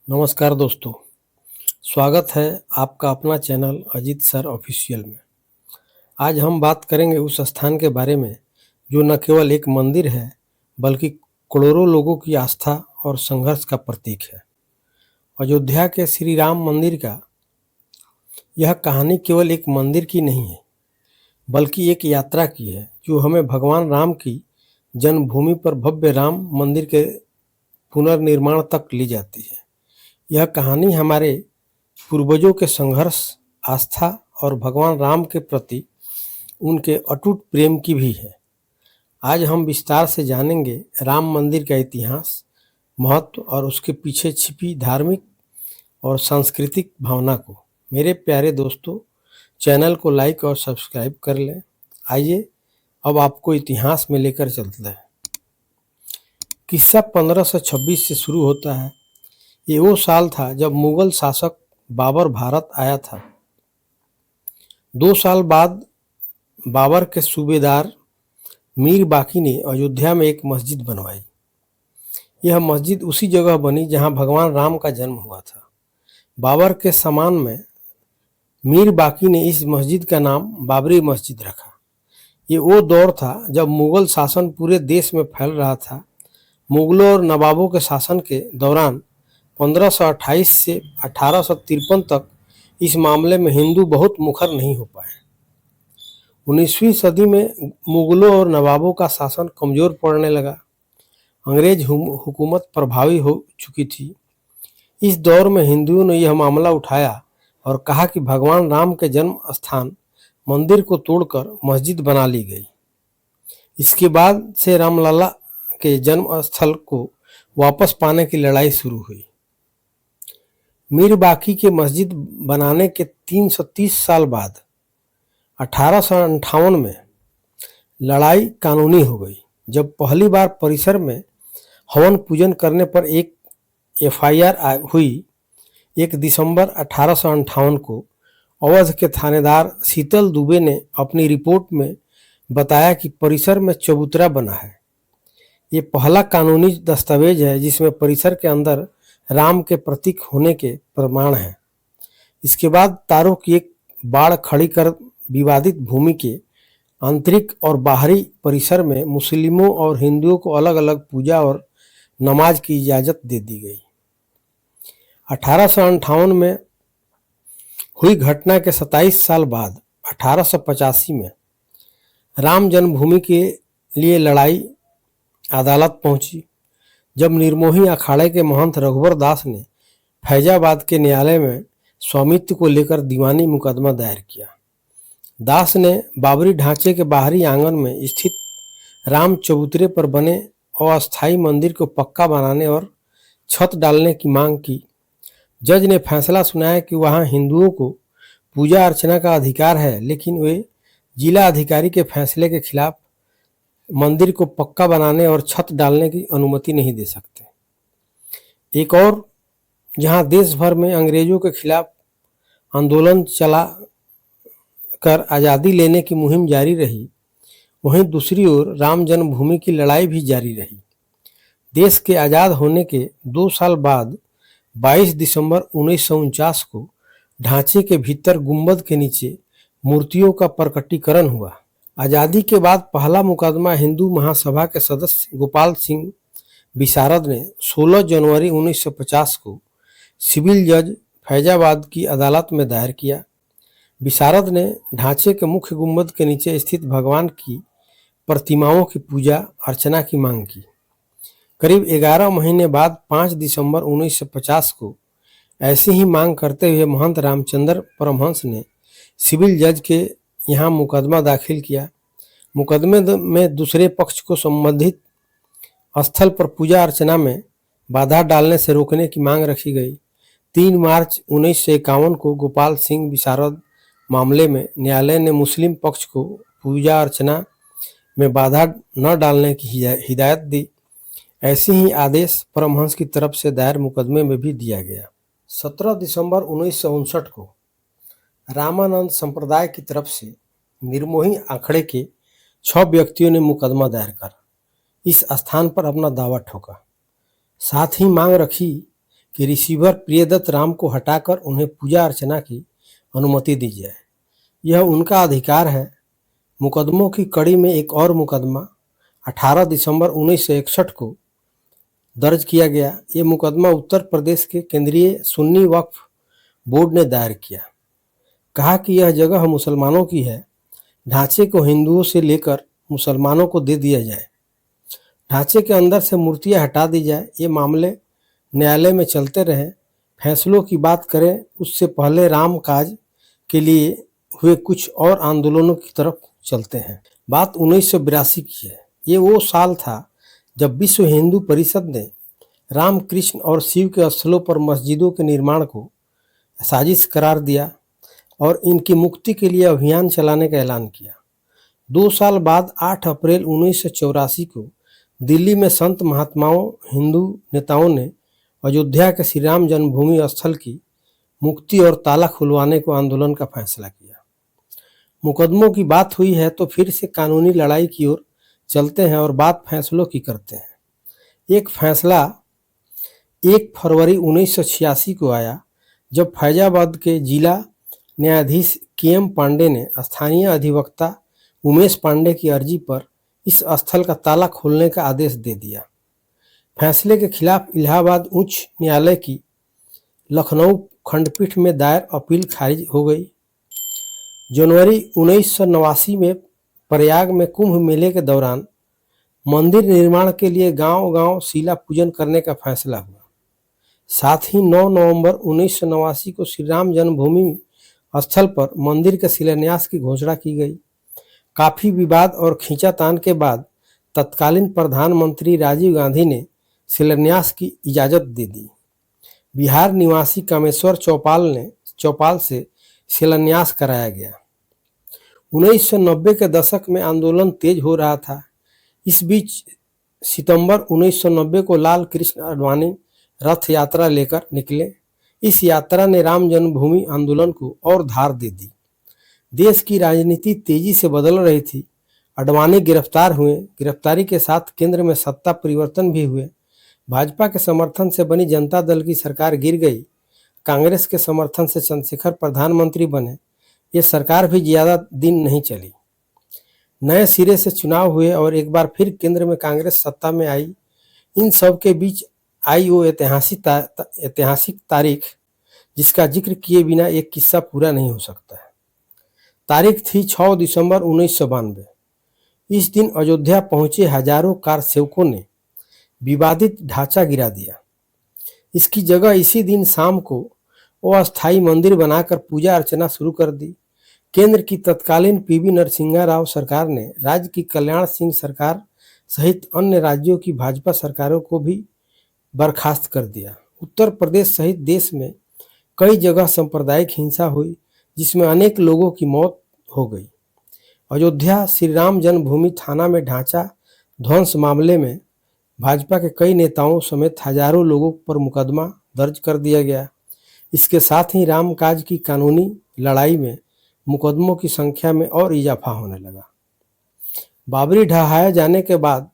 नमस्कार दोस्तों, स्वागत है आपका अपना चैनल अजीत सर ऑफिशियल में। आज हम बात करेंगे उस स्थान के बारे में जो न केवल एक मंदिर है बल्कि करोड़ों लोगों की आस्था और संघर्ष का प्रतीक है। अयोध्या के श्री राम मंदिर का यह कहानी केवल एक मंदिर की नहीं है बल्कि एक यात्रा की है जो हमें भगवान राम की जन्मभूमि पर भव्य राम मंदिर के पुनर्निर्माण तक ले जाती है। यह कहानी हमारे पूर्वजों के संघर्ष, आस्था और भगवान राम के प्रति उनके अटूट प्रेम की भी है। आज हम विस्तार से जानेंगे राम मंदिर का इतिहास, महत्व और उसके पीछे छिपी धार्मिक और सांस्कृतिक भावना को। मेरे प्यारे दोस्तों, चैनल को लाइक और सब्सक्राइब कर लें। आइए अब आपको इतिहास में लेकर चलते हैं। किस्सा 1526 से शुरू होता है। ये वो साल था जब मुगल शासक बाबर भारत आया था। 2 साल बाद बाबर के सूबेदार मीर बाकी ने अयोध्या में एक मस्जिद बनवाई। यह मस्जिद उसी जगह बनी जहां भगवान राम का जन्म हुआ था। बाबर के सम्मान में मीर बाकी ने इस मस्जिद का नाम बाबरी मस्जिद रखा। ये वो दौर था जब मुगल शासन पूरे देश में फैल रहा था। मुगलों और नवाबों के शासन के दौरान 1528 से 1853 तक इस मामले में हिंदू बहुत मुखर नहीं हो पाए। 19वीं सदी में मुगलों और नवाबों का शासन कमजोर पड़ने लगा। अंग्रेज हुकूमत प्रभावी हो चुकी थी। इस दौर में हिंदुओं ने यह मामला उठाया और कहा कि भगवान राम के जन्म स्थान मंदिर को तोड़कर मस्जिद बना ली गई। इसके बाद से रामलला के जन्म स्थल को वापस पाने की लड़ाई शुरू हुई। मीर बाकी के मस्जिद बनाने के 330 साल बाद 1858 में लड़ाई कानूनी हो गई, जब पहली बार परिसर में हवन पूजन करने पर एक एफआईआर हुई। 1 दिसंबर 1858 को अवध के थानेदार शीतल दुबे ने अपनी रिपोर्ट में बताया कि परिसर में चबूतरा बना है। ये पहला कानूनी दस्तावेज है जिसमें परिसर के अंदर राम के प्रतीक होने के प्रमाण हैं। इसके बाद तारों की एक बाड़ खड़ी कर विवादित भूमि के आंतरिक और बाहरी परिसर में मुस्लिमों और हिंदुओं को अलग अलग पूजा और नमाज की इजाज़त दे दी गई। 1858 में हुई घटना के 27 साल बाद 1885 में राम जन्मभूमि के लिए लड़ाई अदालत पहुंची, जब निर्मोही अखाड़े के महंत रघुवर दास ने फैजाबाद के न्यायालय में स्वामित्व को लेकर दीवानी मुकदमा दायर किया। दास ने बाबरी ढांचे के बाहरी आंगन में स्थित राम चबूतरे पर बने अस्थायी मंदिर को पक्का बनाने और छत डालने की मांग की। जज ने फैसला सुनाया कि वहां हिंदुओं को पूजा अर्चना का अधिकार है, लेकिन वे जिला अधिकारी के फैसले के खिलाफ मंदिर को पक्का बनाने और छत डालने की अनुमति नहीं दे सकते। एक और जहां देश भर में अंग्रेजों के खिलाफ आंदोलन चला कर आज़ादी लेने की मुहिम जारी रही, वहीं दूसरी ओर राम जन्मभूमि की लड़ाई भी जारी रही। देश के आज़ाद होने के 2 साल बाद 22 दिसंबर 1949 को ढांचे के भीतर गुंबद के नीचे मूर्तियों का प्रकटीकरण हुआ। आज़ादी के बाद पहला मुकदमा हिंदू महासभा के सदस्य गोपाल सिंह विशारद ने 16 जनवरी 1950 को सिविल जज फैजाबाद की अदालत में दायर किया। विशारद ने ढांचे के मुख्य गुंबद के नीचे स्थित भगवान की प्रतिमाओं की पूजा अर्चना की मांग की। करीब 11 महीने बाद 5 दिसंबर 1950 को ऐसी ही मांग करते हुए महंत रामचंद्र परमहंस ने सिविल जज के यहाँ मुकदमा दाखिल किया। मुकदमे में दूसरे पक्ष को संबंधित स्थल पर पूजा अर्चना में बाधा डालने से रोकने की मांग रखी गई। 3 मार्च 1951 को गोपाल सिंह विशारद मामले में न्यायालय ने मुस्लिम पक्ष को पूजा अर्चना में बाधा न डालने की हिदायत दी। ऐसे ही आदेश परमहंस की तरफ से दायर मुकदमे में भी दिया गया। 17 दिसंबर 1959 को रामानंद संप्रदाय की तरफ से निर्मोही आंकड़े के 6 व्यक्तियों ने मुकदमा दायर कर इस स्थान पर अपना दावा ठोका। साथ ही मांग रखी कि रिसीवर प्रियदत्त राम को हटाकर उन्हें पूजा अर्चना की अनुमति दी जाए। यह उनका अधिकार है। मुकदमों की कड़ी में एक और मुकदमा 18 दिसंबर 1961 को दर्ज किया गया। ये मुकदमा उत्तर प्रदेश के केंद्रीय सुन्नी वक्फ बोर्ड ने दायर किया। कहा कि यह जगह मुसलमानों की है, ढांचे को हिंदुओं से लेकर मुसलमानों को दे दिया जाए, ढांचे के अंदर से मूर्तियां हटा दी जाए। ये मामले न्यायालय में चलते रहे। फैसलों की बात करें उससे पहले राम काज के लिए हुए कुछ और आंदोलनों की तरफ चलते हैं। बात 1982 की है। ये वो साल था जब विश्व हिंदू परिषद ने राम, कृष्ण और शिव के स्थलों पर मस्जिदों के निर्माण को साजिश करार दिया और इनकी मुक्ति के लिए अभियान चलाने का ऐलान किया। 2 साल बाद 8 अप्रैल 1984 को दिल्ली में संत महात्माओं, हिंदू नेताओं ने अयोध्या के श्री राम जन्मभूमि स्थल की मुक्ति और ताला खुलवाने को आंदोलन का फैसला किया। मुकदमों की बात हुई है तो फिर से कानूनी लड़ाई की ओर चलते हैं और बात फैसलों की करते हैं। एक फैसला 1 फरवरी 1986 को आया जब फैजाबाद के जिला न्यायाधीश के.एम. पांडे ने स्थानीय अधिवक्ता उमेश पांडे की अर्जी पर इस स्थल का ताला खोलने का आदेश दे दिया। फैसले के खिलाफ इलाहाबाद उच्च न्यायालय की लखनऊ खंडपीठ में दायर अपील खारिज हो गई। जनवरी 1989 में प्रयाग में कुंभ मेले के दौरान मंदिर निर्माण के लिए गांव-गांव शिला पूजन करने का फैसला हुआ। साथ ही 9 नवंबर 1989 को श्री राम जन्मभूमि स्थल पर मंदिर के शिलान्यास की घोषणा की गई। काफी विवाद और खींचातान के बाद तत्कालीन प्रधानमंत्री राजीव गांधी ने शिलान्यास की इजाजत दे दी। बिहार निवासी कामेश्वर चौपाल से शिलान्यास कराया गया। 1990 के दशक में आंदोलन तेज हो रहा था। इस बीच सितंबर 1990 को लाल कृष्ण आडवाणी रथ यात्रा लेकर निकले। इस यात्रा ने राम जन्मभूमि आंदोलन को और धार दे दी। देश की राजनीति तेजी से बदल रही थी। आडवाणी गिरफ्तार हुए। गिरफ्तारी के साथ केंद्र में सत्ता परिवर्तन भी हुए। भाजपा के समर्थन से बनी जनता दल की सरकार गिर गई। कांग्रेस के समर्थन से चंद्रशेखर प्रधानमंत्री बने। ये सरकार भी ज्यादा दिन नहीं चली। नए सिरे से चुनाव हुए और एक बार फिर केंद्र में कांग्रेस सत्ता में आई। इन सब के बीच आई वो ऐतिहासिक तारीख जिसका जिक्र किए बिना एक किस्सा पूरा नहीं हो सकता है। तारीख थी 6 दिसंबर 1992। इस दिन अयोध्या पहुंचे हजारों कार सेवकों ने विवादित ढांचा गिरा दिया। इसकी जगह इसी दिन शाम को अस्थायी मंदिर बनाकर पूजा अर्चना शुरू कर दी। केंद्र की तत्कालीन पीवी नरसिंहा राव सरकार ने राज्य की कल्याण सिंह सरकार सहित अन्य राज्यों की भाजपा सरकारों को भी बर्खास्त कर दिया। उत्तर प्रदेश सहित देश में कई जगह सांप्रदायिक हिंसा हुई जिसमें अनेक लोगों की मौत हो गई। अयोध्या श्री राम जन्मभूमि थाना में ढांचा ध्वंस मामले में भाजपा के कई नेताओं समेत हजारों लोगों पर मुकदमा दर्ज कर दिया गया। इसके साथ ही रामकाज की कानूनी लड़ाई में मुकदमों की संख्या में और इजाफा होने लगा। बाबरी ढहाया जाने के बाद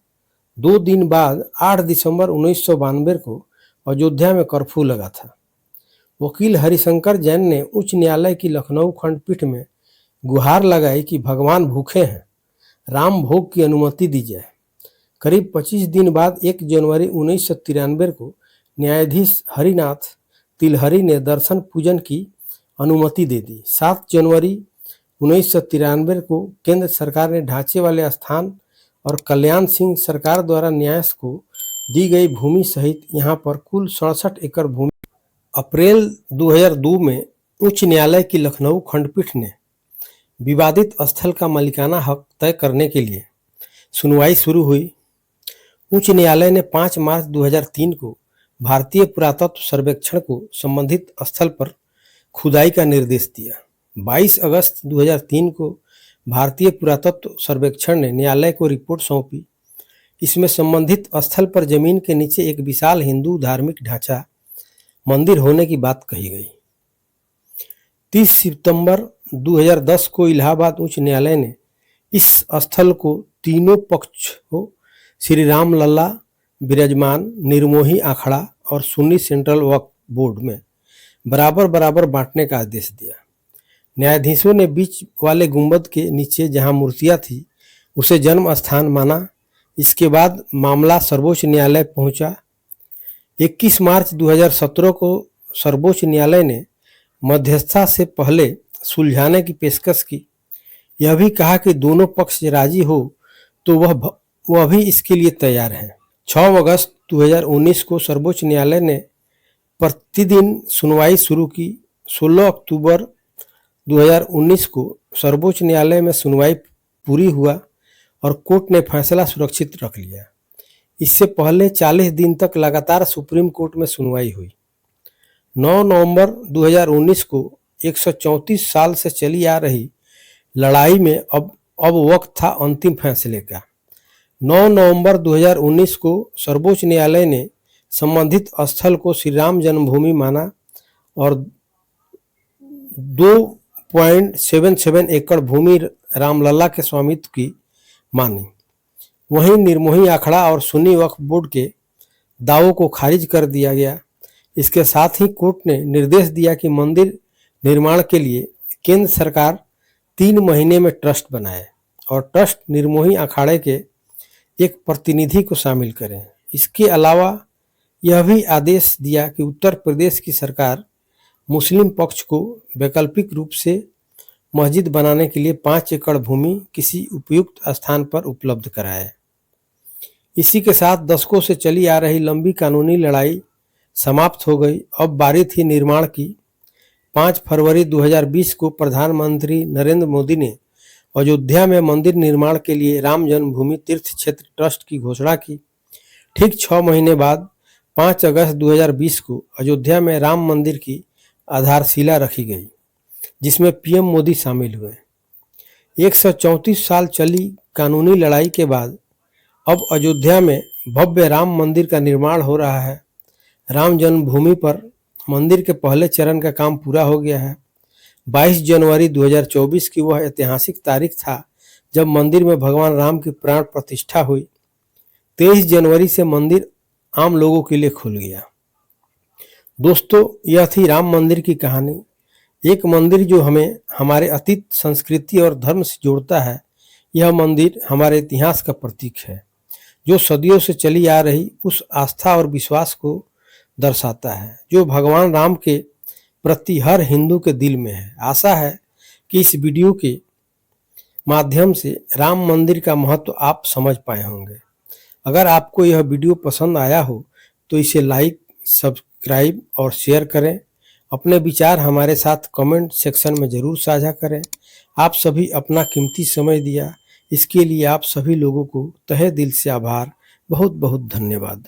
2 दिन बाद 8 दिसंबर 1992 को अयोध्या में कर्फ्यू लगा था। वकील हरिशंकर जैन ने उच्च न्यायालय की लखनऊ खंडपीठ में गुहार लगाई कि भगवान भूखे हैं, राम भोग की अनुमति दी जाए। करीब 25 दिन बाद 1 जनवरी 1993 को न्यायाधीश हरिनाथ तिलहरी ने दर्शन पूजन की अनुमति दे दी। 7 जनवरी 1993 को केंद्र सरकार ने ढांचे वाले स्थान और कल्याण सिंह सरकार द्वारा न्यास को दी गई भूमि सहित यहाँ पर कुल 67 एकड़ भूमि। अप्रैल 2002 में उच्च न्यायालय की लखनऊ खंडपीठ ने विवादित स्थल का मालिकाना हक तय करने के लिए सुनवाई शुरू हुई। उच्च न्यायालय ने 5 मार्च 2003 को भारतीय पुरातत्व सर्वेक्षण को संबंधित स्थल पर खुदाई का निर्देश दिया। 22 अगस्त 2003 को भारतीय पुरातत्व सर्वेक्षण ने न्यायालय को रिपोर्ट सौंपी। इसमें संबंधित स्थल पर जमीन के नीचे एक विशाल हिंदू धार्मिक ढांचा मंदिर होने की बात कही गई। 30 सितंबर 2010 को इलाहाबाद उच्च न्यायालय ने इस स्थल को तीनों पक्षों श्री राम लल्ला विराजमान, निर्मोही अखाड़ा और सुन्नी सेंट्रल वक्फ बोर्ड में बराबर बराबर बांटने का आदेश दिया। न्यायाधीशों ने बीच वाले गुंबद के नीचे जहां मूर्तियां थी उसे जन्म स्थान माना। इसके बाद मामला सर्वोच्च न्यायालय पहुंचा। 21 मार्च 2017 को सर्वोच्च न्यायालय ने मध्यस्थता से पहले सुलझाने की पेशकश की। यह भी कहा कि दोनों पक्ष राजी हो तो वह भी इसके लिए तैयार हैं। 6 अगस्त 2019 को सर्वोच्च न्यायालय ने प्रतिदिन सुनवाई शुरू की। 16 अक्टूबर 2019 को सर्वोच्च न्यायालय में सुनवाई पूरी हुआ और कोर्ट ने फैसला सुरक्षित रख लिया। इससे पहले 40 दिन तक लगातार सुप्रीम कोर्ट में सुनवाई हुई। 9 नवंबर 2019 को 134 साल से चली आ रही लड़ाई में अब वक्त था अंतिम फैसले का। 9 नवंबर 2019 को सर्वोच्च न्यायालय ने संबंधित स्थल को श्री राम जन्मभूमि माना और 2.77 एकड़ भूमि रामलला के स्वामित्व की मानी। वहीं निर्मोही अखाड़ा और सुन्नी वक्फ बोर्ड के दावों को खारिज कर दिया गया। इसके साथ ही कोर्ट ने निर्देश दिया कि मंदिर निर्माण के लिए केंद्र सरकार 3 महीने में ट्रस्ट बनाए और ट्रस्ट निर्मोही अखाड़े के एक प्रतिनिधि को शामिल करें। इसके अलावा यह भी आदेश दिया कि उत्तर प्रदेश की सरकार मुस्लिम पक्ष को वैकल्पिक रूप से मस्जिद बनाने के लिए 5 एकड़ भूमि किसी उपयुक्त स्थान पर उपलब्ध कराए। इसी के साथ दशकों से चली आ रही लंबी कानूनी लड़ाई समाप्त हो गई। अब बारी थी निर्माण की। 5 फरवरी 2020 को प्रधानमंत्री नरेंद्र मोदी ने अयोध्या में मंदिर निर्माण के लिए राम जन्मभूमि तीर्थ क्षेत्र ट्रस्ट की घोषणा की। ठीक 6 महीने बाद 5 अगस्त 2020 को अयोध्या में राम मंदिर की आधारशिला रखी गई, जिसमें पीएम मोदी शामिल हुए। 134 साल चली कानूनी लड़ाई के बाद अब अयोध्या में भव्य राम मंदिर का निर्माण हो रहा है। राम जन्मभूमि पर मंदिर के पहले चरण का काम पूरा हो गया है। 22 जनवरी 2024 की वह ऐतिहासिक तारीख था जब मंदिर में भगवान राम की प्राण प्रतिष्ठा हुई। 23 जनवरी से मंदिर आम लोगों के लिए खुल गया। दोस्तों, यह थी राम मंदिर की कहानी। एक मंदिर जो हमें हमारे अतीत, संस्कृति और धर्म से जोड़ता है। यह मंदिर हमारे इतिहास का प्रतीक है, जो सदियों से चली आ रही उस आस्था और विश्वास को दर्शाता है जो भगवान राम के प्रति हर हिंदू के दिल में है। आशा है कि इस वीडियो के माध्यम से राम मंदिर का महत्व आप समझ पाए होंगे। अगर आपको यह वीडियो पसंद आया हो तो इसे लाइक, सब्सक्राइब और शेयर करें। अपने विचार हमारे साथ कमेंट सेक्शन में ज़रूर साझा करें। आप सभी अपना कीमती समय दिया, इसके लिए आप सभी लोगों को तहे दिल से आभार। बहुत बहुत धन्यवाद।